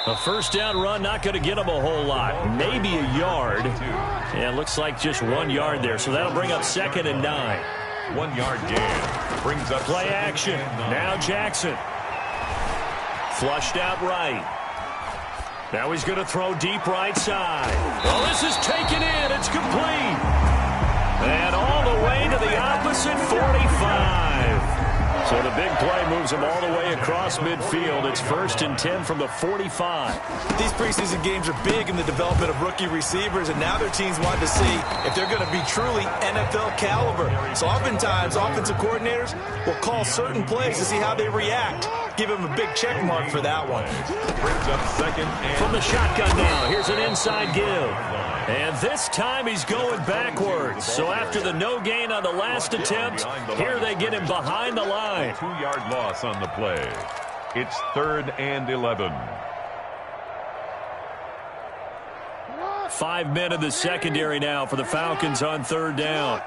A first down run, not going to get him a whole lot. Maybe a yard. Yeah, looks like just 1 yard there, so that'll bring up 2nd and 9. 1 yard gain. Brings up play action. Now Jackson. Flushed out right. Now he's going to throw deep right side. Oh, this is taken in. It's complete. And all the way to the opposite 45. So the big play moves him all the way across midfield. It's 1st and 10 from the 45. These preseason games are big in the development of rookie receivers, and now their teams want to see if they're going to be truly NFL caliber. So oftentimes, offensive coordinators will call certain plays to see how they react. Give him a big check mark for that one. Brings up 2nd and from the shotgun now. Here's an inside give. And this time he's going backwards. So after the no gain on the last attempt, here they get him behind the line. 2-yard loss on the play. It's 3rd and 11. 5 men in the secondary now for the Falcons on 3rd down.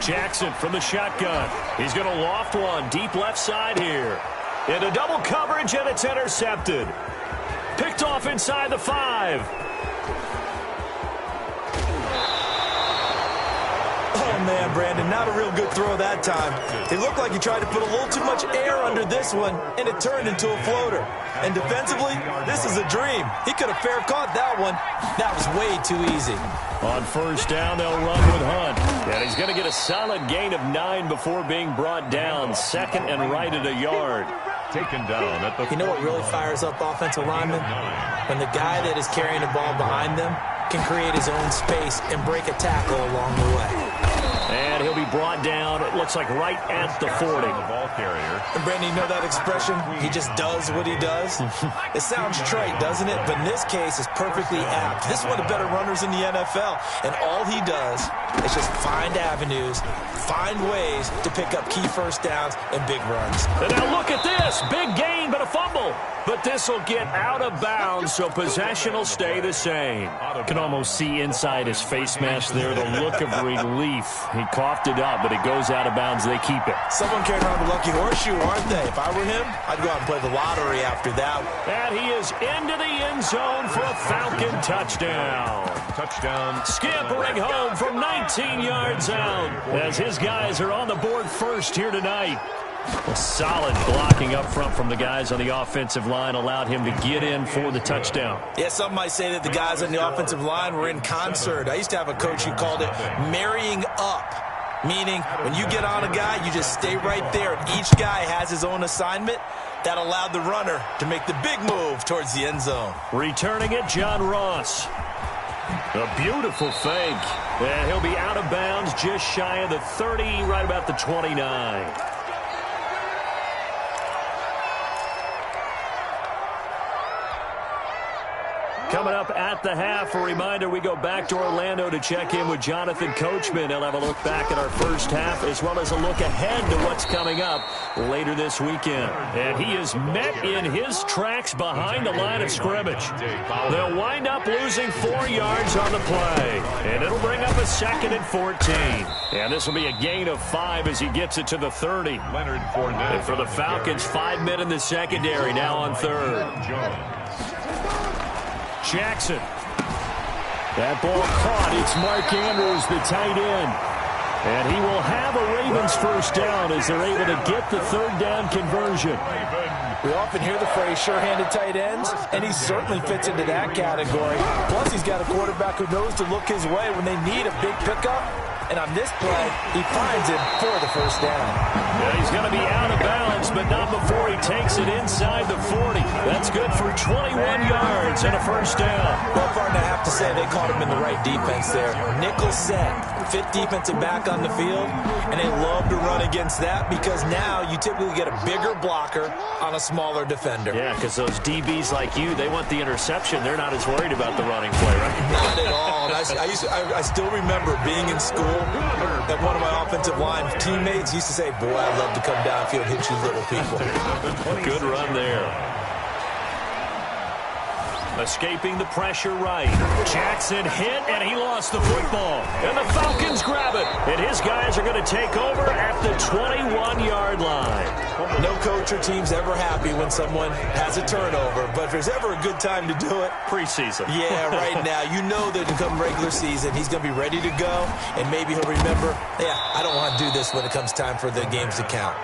Jackson from the shotgun. He's going to loft one deep left side here. Into double coverage, and it's intercepted. Picked off inside the 5. Oh, man, Brandon, not a real good throw that time. It looked like he tried to put a little too much air under this one, and it turned into a floater. And defensively, this is a dream. He could have fair caught that one. That was way too easy. On 1st down, they'll run with Hunt. And he's going to get a solid gain of 9 before being brought down. 2nd and right at a yard. Taken down at the You know what really fires up offensive linemen? When the guy that is carrying the ball behind them can create his own space and break a tackle along the way. And he'll be brought down, it looks like right at the 40. The ball carrier. And Brandon, you know that expression? He just does what he does? It sounds trite, doesn't it? But in this case, it's perfectly apt. This is one of the better runners in the NFL. And all he does is just find avenues, find ways to pick up key first downs and big runs. And now look at this. Big gain, but a fumble. But this will get out of bounds, so possession will stay the same. Can almost see inside his face mask there the look of relief. He coughed it up, but it goes out of bounds. They keep it. Someone carrying around the lucky horseshoe, aren't they? If I were him, I'd go out and play the lottery after that. And he is into the end zone for a Falcon touchdown. Touchdown. Scampering home from 19 yards out as his guys are on the board first here tonight. A solid blocking up front from the guys on the offensive line allowed him to get in for the touchdown. Yeah, some might say that the guys on the offensive line were in concert. I used to have a coach who called it marrying up, meaning when you get on a guy, you just stay right there. Each guy has his own assignment. That allowed the runner to make the big move towards the end zone. Returning it, John Ross. A beautiful fake. And he'll be out of bounds just shy of the 30, right about the 29. Coming up at the half, a reminder, we go back to Orlando to check in with Jonathan Coachman. He'll have a look back at our first half as well as a look ahead to what's coming up later this weekend. And he is met in his tracks behind the line of scrimmage. They'll wind up losing 4 yards on the play. And it'll bring up a 2nd and 14. And this will be a gain of 5 as he gets it to the 30. Leonard Fournette. And for the Falcons, 5 men in the secondary now on 3rd. Jackson. That ball caught. It's Mark Andrews, the tight end. And he will have a Ravens first down as they're able to get the 3rd down conversion. We often hear the phrase sure-handed tight ends, and he certainly fits into that category. Plus, he's got a quarterback who knows to look his way when they need a big pickup. And on this play, he finds him for the first down. Yeah, he's going to be out of bounds, but not before he takes it inside the 40. That's good for 21 yards and a first down. Well, partner, I have to say they caught him in the right defense there. Nickel set, 5th defensive back on the field, and they love to run against that because now you typically get a bigger blocker on a smaller defender. Yeah, because those DBs like you, they want the interception. They're not as worried about the running play, right? Not at all. And I still remember being in school that one of my offensive line teammates used to say, boy, I'd love to come downfield and hit you little people. Good run there. Escaping the pressure right. Jackson hit, and he lost the football. And the Falcons grab it. And his guys are going to take over at the 21-yard line. No coach or team's ever happy when someone has a turnover. But if there's ever a good time to do it, preseason. Yeah, right now. You know that come regular season, he's going to be ready to go. And maybe he'll remember, I don't want to do this when it comes time for the games to count.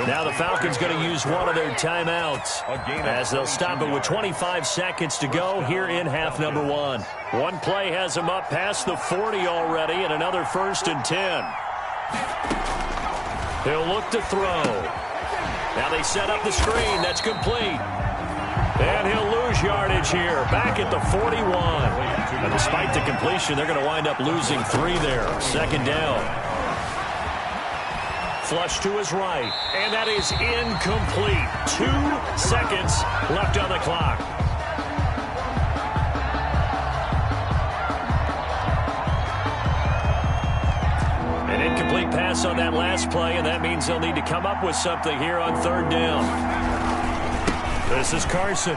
Now the Falcons going to use one of their timeouts as they'll stop it with 25 seconds to go here in half number 1. One play has them up past the 40 already, and another 1st and 10. He'll look to throw. Now they set up the screen. That's complete. And he'll lose yardage here, back at the 41. And despite the completion, they're going to wind up losing 3 there. 2nd down. Flush to his right, and that is incomplete. 2 seconds left on the clock. An incomplete pass on that last play, and that means they'll need to come up with something here on 3rd down. This is Carson.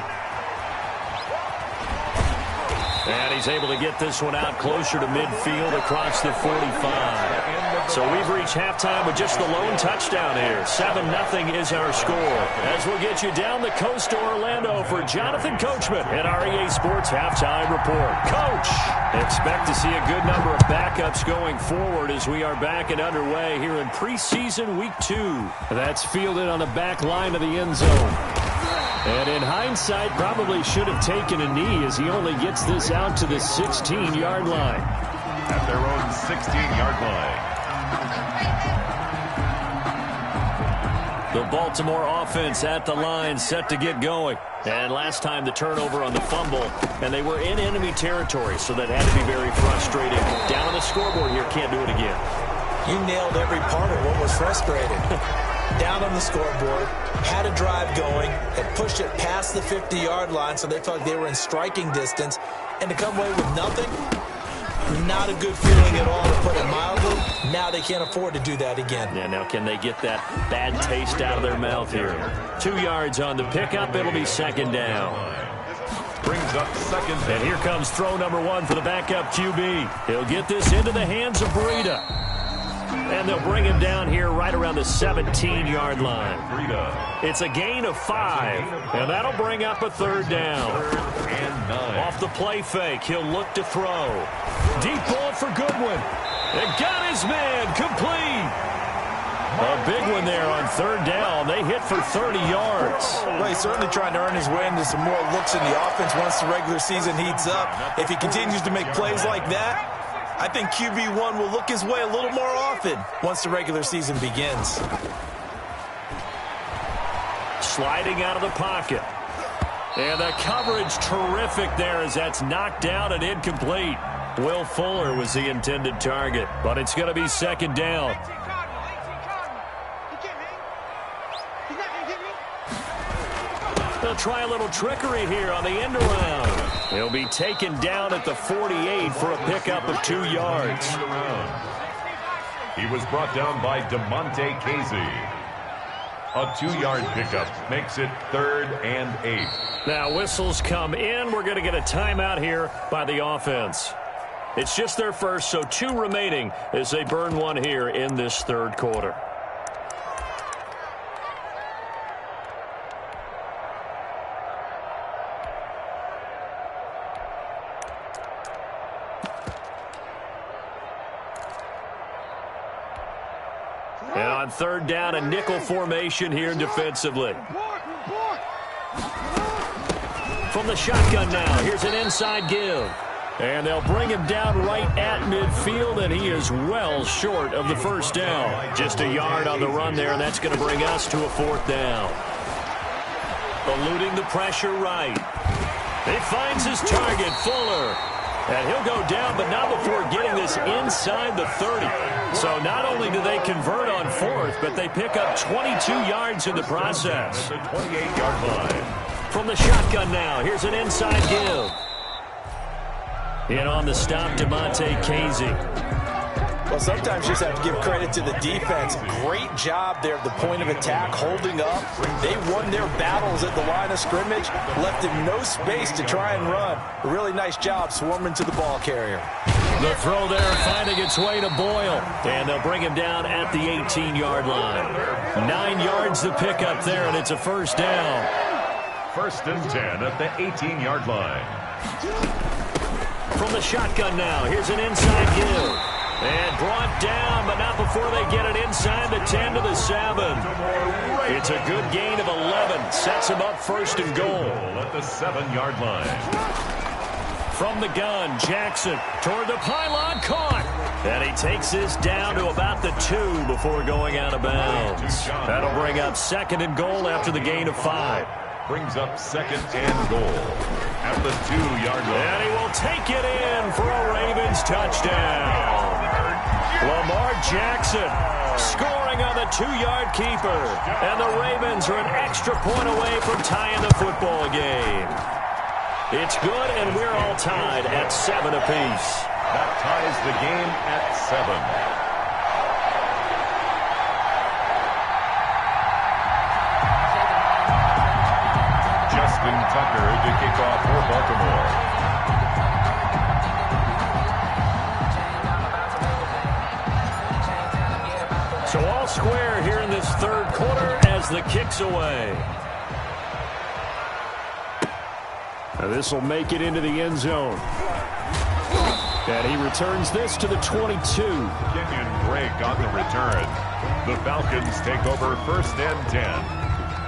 And he's able to get this one out closer to midfield across the 45. So we've reached halftime with just the lone touchdown here. 7-0 is our score. As we'll get you down the coast to Orlando for Jonathan Coachman at our EA Sports Halftime Report. Coach, expect to see a good number of backups going forward as we are back and underway here in preseason week 2. That's fielded on the back line of the end zone. And in hindsight, probably should have taken a knee as he only gets this out to the 16-yard line. At their own 16-yard line. The Baltimore offense at the line, set to get going. And last time the turnover on the fumble, and they were in enemy territory, so that had to be very frustrating. Down on the scoreboard here, can't do it again. You nailed every part of what was frustrating. Down on the scoreboard, had a drive going, had pushed it past the 50-yard line, so they felt they were in striking distance, and to come away with nothing, not a good feeling at all, to put it mildly. Now they can't afford to do that again. Yeah, now can they get that bad taste out of their mouth here? 2 yards on the pickup. It'll be 2nd down. Brings up 2nd. And here comes throw number 1 for the backup QB. He'll get this into the hands of Breida. And they'll bring him down here right around the 17-yard line. It's a gain of 5, and that'll bring up a 3rd down. 3rd and 9. Off the play fake, he'll look to throw. Deep ball for Goodwin. And got his man complete. A big one there on 3rd down. They hit for 30 yards. Well, he's certainly trying to earn his way into some more looks in the offense once the regular season heats up. If he continues to make plays like that, I think QB1 will look his way a little more often once the regular season begins. Sliding out of the pocket. And the coverage terrific there as that's knocked down and incomplete. Will Fuller was the intended target, but it's going to be 2nd down. They'll try a little trickery here on the end around. He'll be taken down at the 48 for a pickup of 2 yards. He was brought down by DeMonte Casey. A 2-yard pickup makes it 3rd and 8. Now whistles come in. We're going to get a timeout here by the offense. It's just their first, so 2 remaining as they burn one here in this 3rd quarter. And on 3rd down, a nickel formation here defensively. From the shotgun now, here's an inside give. And they'll bring him down right at midfield, and he is well short of the 1st down. Just a yard on the run there, and that's going to bring us to a 4th down. Eluding the pressure right. He finds his target, Fuller. And he'll go down, but not before getting this inside the 30. So not only do they convert on 4th, but they pick up 22 yards in the process. The 28-yard line. From the shotgun now, here's an inside give. In on the stop, DeMonte Casey. Well, sometimes you just have to give credit to the defense. Great job there at the point of attack, holding up. They won their battles at the line of scrimmage, left him no space to try and run. A really nice job swarming to the ball carrier. The throw there finding its way to Boyle, and they'll bring him down at the 18-yard line. 9 yards to pick up there, and it's a first down. First and 10 at the 18-yard line. From the shotgun now, here's an inside give. And brought down, but not before they get it inside the 10 to the 7. It's a good gain of 11. Sets him up first and goal. At the 7-yard line. From the gun, Jackson toward the pylon, caught. And he takes this down to about the 2 before going out of bounds. That'll bring up second and goal after the gain of 5. Brings up second and goal at the 2-yard line. And he will take it in for a Ravens touchdown. Lamar Jackson scoring on the 2-yard keeper. And the Ravens are an extra point away from tying the football game. It's good, and we're all tied at 7 apiece. That ties the game at 7. Tucker to kick off for Baltimore. So all square here in this third quarter as the kick's away. Now this will make it into the end zone. And he returns this to the 22. Kenyon Drake on the return. The Falcons take over first and 10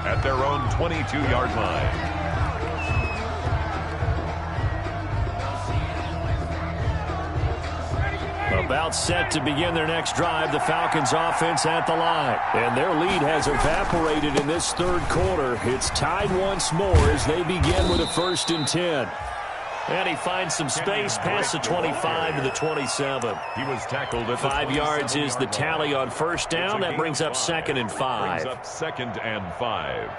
at their own 22-yard line. About set to begin their next drive, the Falcons offense at the line. And their lead has evaporated in this third quarter. It's tied once more as they begin with a first and 10. And he finds some space past the 25 to the 27. He was tackled at 5 yards is the tally on first down. That brings up second and 5. Brings up second and 5.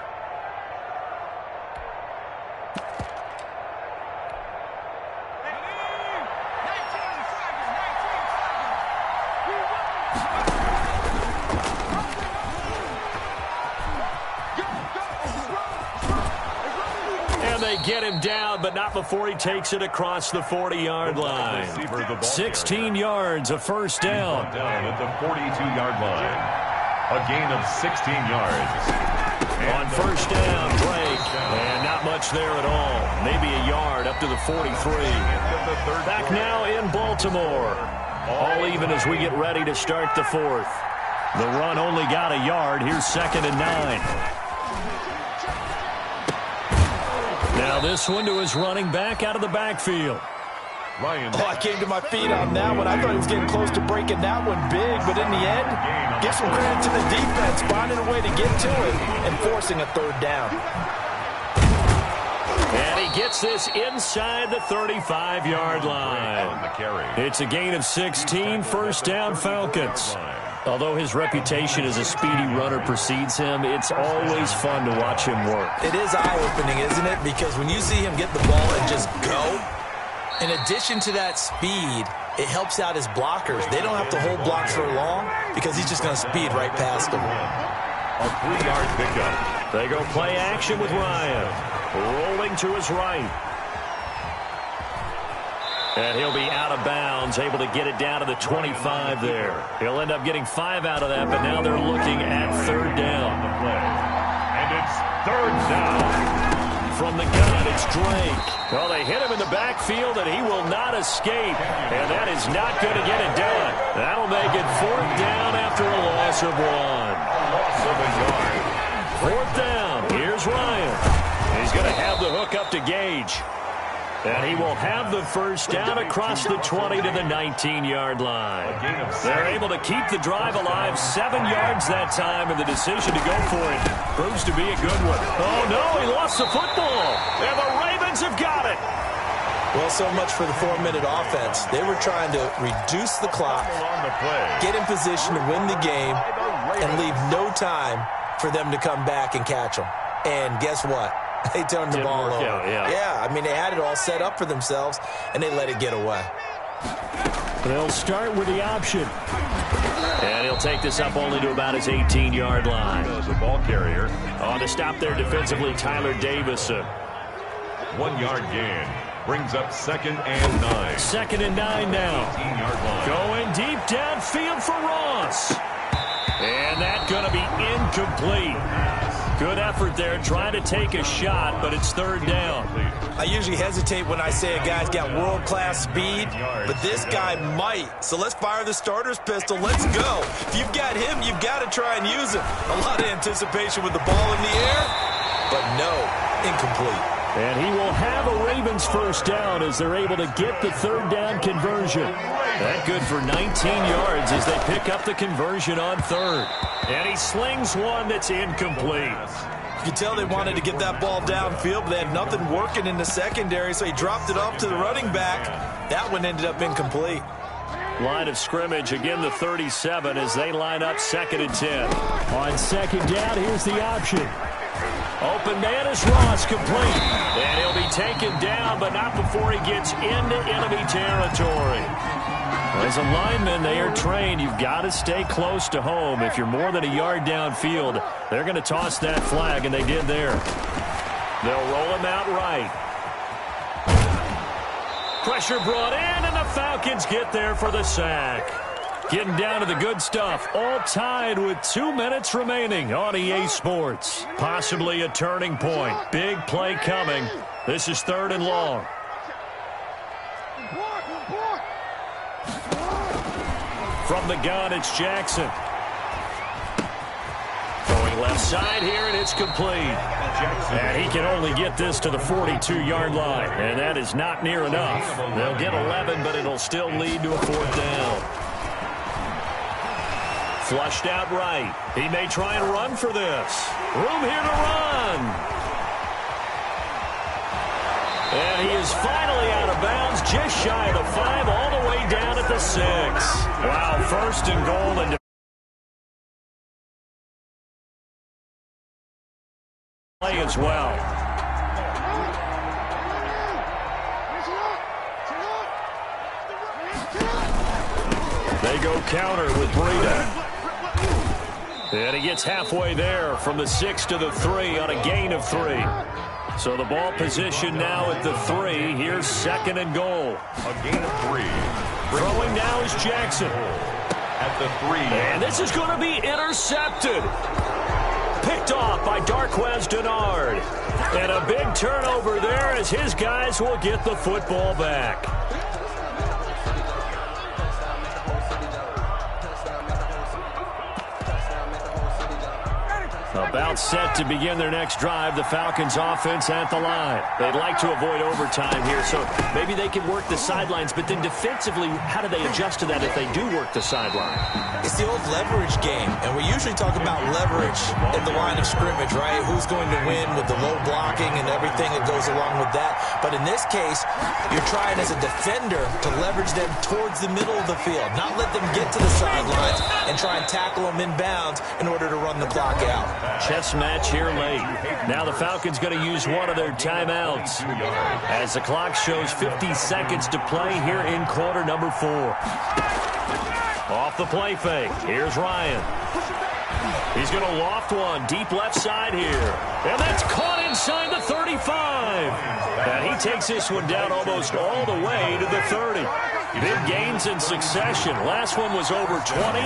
Get him down, but not before he takes it across the 40-yard line. 16 yards, a first down. At the 42-yard line. A gain of 16 yards. On first down, Drake. And not much there at all. Maybe a yard up to the 43. Back now in Baltimore. All even as we get ready to start the fourth. The run only got a yard. Here's second and 9. Now this one to his running back out of the backfield. Ryan. Oh, I came to my feet on that one. I thought he was getting close to breaking that one big, but in the end, give some credit to the defense, finding a way to get to it and forcing a third down. And he gets this inside the 35-yard line. It's a gain of 16, first down Falcons. Although his reputation as a speedy runner precedes him, it's always fun to watch him work. It is eye-opening, isn't it? Because when you see him get the ball and just go, in addition to that speed, it helps out his blockers. They don't have to hold blocks for long because he's just going to speed right past them. A 3-yard pickup. They go play action with Ryan. Rolling to his right. And he'll be out of bounds, able to get it down to the 25 there. He'll end up getting 5 out of that, but now they're looking at third down. And it's third down. From the gun, it's Drake. Well, they hit him in the backfield, and he will not escape. And that is not going to get it done. That'll make it fourth down after a loss of 1. Loss of a yard. Fourth down. Here's Ryan. He's going to have the hook up to Gage. And he will have the first down across the 20 to the 19-yard line. They're able to keep the drive alive 7 yards that time, and the decision to go for it proves to be a good one. Oh, no, he lost the football, and the Ravens have got it. Well, so much for the 4-minute offense. They were trying to reduce the clock, get in position to win the game, and leave no time for them to come back and catch them. And guess what? They turned the ball over. Yeah, I mean, they had it all set up for themselves, and they let it get away. They'll start with the option. And he'll take this up only to about his 18-yard line. The ball carrier. On to stop there defensively, Tyler Davison. 1 yard gain. Brings up 2nd and 9. 2nd and 9 now. 18-yard line. Going deep downfield for Ross. And that's going to be incomplete. Good effort there trying to take a shot, but it's 3rd down. I usually hesitate when I say a guy's got world-class speed, but this guy might. So let's fire the starter's pistol. Let's go. If you've got him, you've got to try and use him. A lot of anticipation with the ball in the air, but no, incomplete. And he will have a Ravens first down as they're able to get the 3rd down conversion. That good for 19 yards as they pick up the conversion on 3rd. And he slings one that's incomplete. You can tell they wanted to get that ball downfield, but they had nothing working in the secondary, so he dropped it off to the running back. That one ended up incomplete. Line of scrimmage, again the 37 as they line up 2nd and 10. On 2nd down, here's the option. Open man is Ross, complete. And he'll be taken down, but not before he gets into enemy territory. As a lineman, they are trained. You've got to stay close to home. If you're more than a yard downfield, they're going to toss that flag, and they did there. They'll roll him out right. Pressure brought in, and the Falcons get there for the sack. Getting down to the good stuff, all tied with 2 minutes remaining on EA Sports. Possibly a turning point. Big play coming. This is 3rd and long. From the gun, it's Jackson. Going left side here, and it's complete. And he can only get this to the 42-yard line, and that is not near enough. They'll get 11, but it'll still lead to a 4th down. Flushed out right. He may try and run for this. Room here to run. And he is finally out of bounds, just shy of the 5, all the way down at the 6. Wow, 1st and goal and play as well. They go counter with Breida. And he gets halfway there from the 6 to the 3 on a gain of 3. So the ball position now at the 3. Here's 2nd and goal. A gain of 3. Throwing now is Jackson. At the 3. And this is going to be intercepted. Picked off by Darquez Denard. And a big turnover there as his guys will get the football back. About set to begin their next drive. The Falcons offense at the line. They'd like to avoid overtime here, so maybe they can work the sidelines, but then defensively, how do they adjust to that if they do work the sideline? It's the old leverage game, and we usually talk about leverage in the line of scrimmage, right? Who's going to win with the low blocking and everything that goes along with that. But in this case, you're trying as a defender to leverage them towards the middle of the field, not let them get to the sidelines and try and tackle them inbounds in order to run the clock out. Chess match here late. Now the Falcons going to use one of their timeouts as the clock shows 50 seconds to play here in quarter number 4. Off the play fake. Here's Ryan. He's going to loft one deep left side here. And that's caught inside the 35. And he takes this one down almost all the way to the 30. Big gains in succession. Last one was over 20.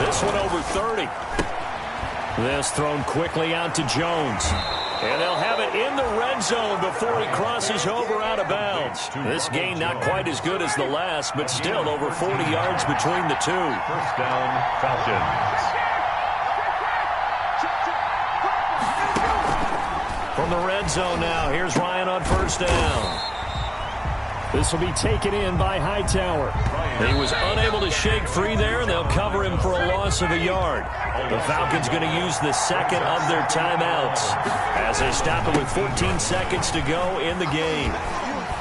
This one over 30. This thrown quickly out to Jones. And they'll have it in the red zone before he crosses over out of bounds. This gain not quite as good as the last, but still over 40 yards between the two. First down, Falcons. From the red zone now, here's Ryan on first down. This will be taken in by Hightower. He was unable to shake free there, and they'll cover him for a loss of a yard. The Falcons going to use the second of their timeouts as they stop it with 14 seconds to go in the game.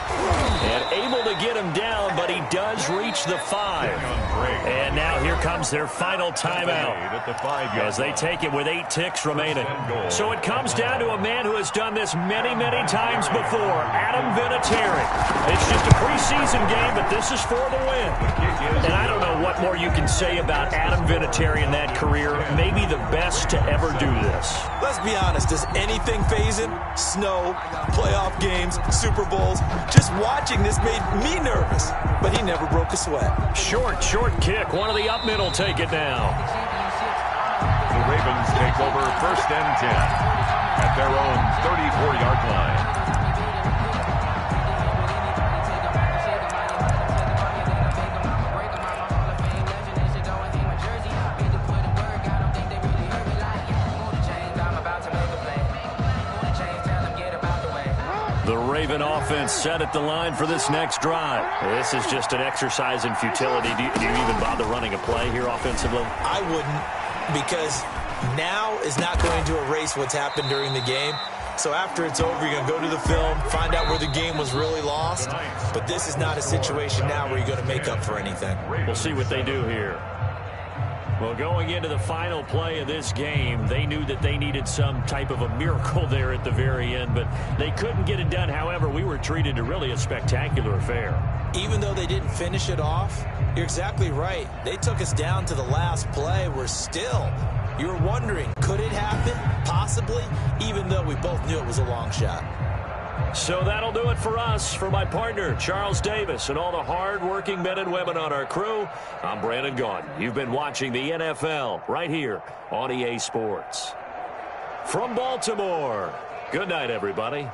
And able to get him down, but he does reach the 5. And now here comes their final timeout as they take it with 8 ticks remaining. So it comes down to a man who has done this many, many times before, Adam Vinatieri. It's just a preseason game, but this is for the win. And I don't know what more you can say about Adam Vinatieri in that career. Maybe the best to ever do this. Let's be honest, does anything faze him? Snow, playoff games, Super Bowls. Just watching this made me nervous, but he never broke a sweat. Short kick. One of the up middle take it now. The Ravens take over 1st and 10 at their own 34-yard line. The Raven offense set at the line for this next drive. This is just an exercise in futility. Do you even bother running a play here offensively? I wouldn't, because now is not going to erase what's happened during the game. So after it's over, you're going to go to the film, find out where the game was really lost. But this is not a situation now where you're going to make up for anything. We'll see what they do here. Well, going into the final play of this game, they knew that they needed some type of a miracle there at the very end, but they couldn't get it done. However, we were treated to really a spectacular affair. Even though they didn't finish it off, you're exactly right. They took us down to the last play. We're still, you were wondering, could it happen? Possibly, even though we both knew it was a long shot. So that'll do it for us. For my partner, Charles Davis, and all the hard-working men and women on our crew, I'm Brandon Gaudin. You've been watching the NFL right here on EA Sports. From Baltimore, good night, everybody.